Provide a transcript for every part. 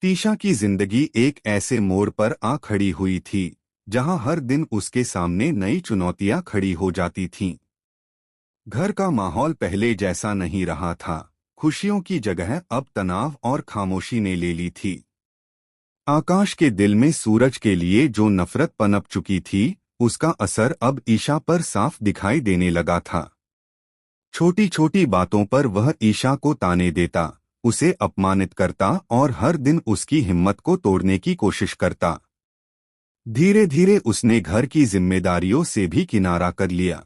तीशा की जिंदगी एक ऐसे मोड़ पर आ खड़ी हुई थी जहां हर दिन उसके सामने नई चुनौतियां खड़ी हो जाती थीं। घर का माहौल पहले जैसा नहीं रहा था। खुशियों की जगह अब तनाव और खामोशी ने ले ली थी। आकाश के दिल में सूरज के लिए जो नफरत पनप चुकी थी, उसका असर अब ईशा पर साफ दिखाई देने लगा था। छोटी छोटी बातों पर वह ईशा को ताने देता, उसे अपमानित करता और हर दिन उसकी हिम्मत को तोड़ने की कोशिश करता। धीरे धीरे उसने घर की जिम्मेदारियों से भी किनारा कर लिया।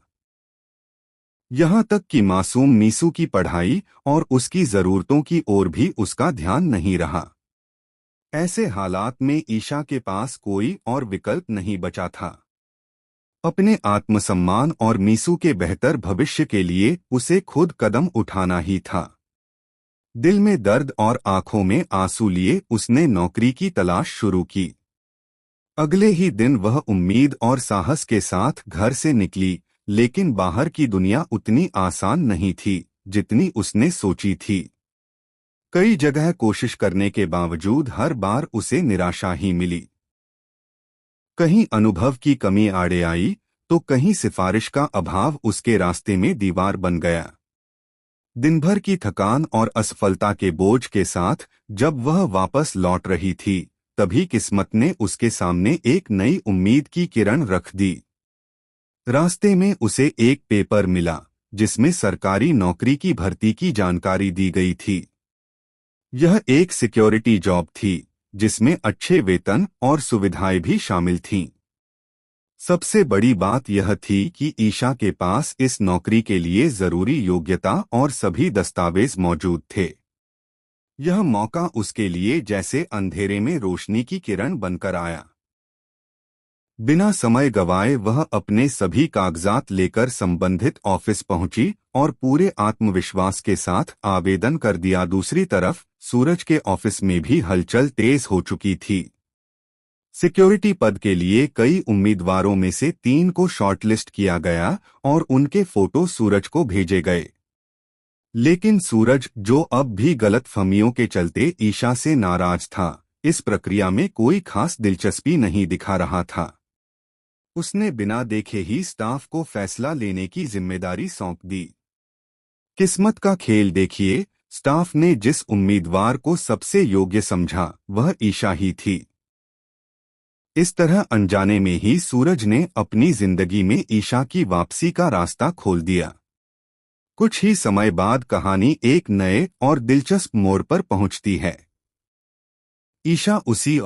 यहाँ तक कि मासूम मीसू की पढ़ाई और उसकी जरूरतों की ओर भी उसका ध्यान नहीं रहा। ऐसे हालात में ईशा के पास कोई और विकल्प नहीं बचा था। अपने आत्मसम्मान और मीसू के बेहतर भविष्य के लिए उसे खुद कदम उठाना ही था। दिल में दर्द और आंखों में आंसू लिए उसने नौकरी की तलाश शुरू की। अगले ही दिन वह उम्मीद और साहस के साथ घर से निकली, लेकिन बाहर की दुनिया उतनी आसान नहीं थी जितनी उसने सोची थी। कई जगह कोशिश करने के बावजूद हर बार उसे निराशा ही मिली। कहीं अनुभव की कमी आड़े आई, तो कहीं सिफारिश का अभाव उसके रास्ते में दीवार बन गया। दिन भर की थकान और असफलता के बोझ के साथ जब वह वापस लौट रही थी, तभी किस्मत ने उसके सामने एक नई उम्मीद की किरण रख दी। रास्ते में उसे एक पेपर मिला जिसमें सरकारी नौकरी की भर्ती की जानकारी दी गई थी। यह एक सिक्योरिटी जॉब थी जिसमें अच्छे वेतन और सुविधाएं भी शामिल थीं। सबसे बड़ी बात यह थी कि ईशा के पास इस नौकरी के लिए जरूरी योग्यता और सभी दस्तावेज मौजूद थे। यह मौका उसके लिए जैसे अंधेरे में रोशनी की किरण बनकर आया। बिना समय गवाए वह अपने सभी कागजात लेकर संबंधित ऑफिस पहुंची और पूरे आत्मविश्वास के साथ आवेदन कर दिया। दूसरी तरफ सूरज के ऑफिस में भी हलचल तेज हो चुकी थी। सिक्योरिटी पद के लिए कई उम्मीदवारों में से 3 को शॉर्टलिस्ट किया गया और उनके फोटो सूरज को भेजे गए। लेकिन सूरज, जो अब भी गलतफहमियों के चलते ईशा से नाराज था, इस प्रक्रिया में कोई खास दिलचस्पी नहीं दिखा रहा था। उसने बिना देखे ही स्टाफ को फैसला लेने की जिम्मेदारी सौंप दी। किस्मत का खेल देखिए, स्टाफ ने जिस उम्मीदवार को सबसे योग्य समझा वह ईशा ही थी। इस तरह अनजाने में ही सूरज ने अपनी जिंदगी में ईशा की वापसी का रास्ता खोल दिया। कुछ ही समय बाद कहानी एक नए और दिलचस्प मोड़ पर पहुंचती है। ईशा उसी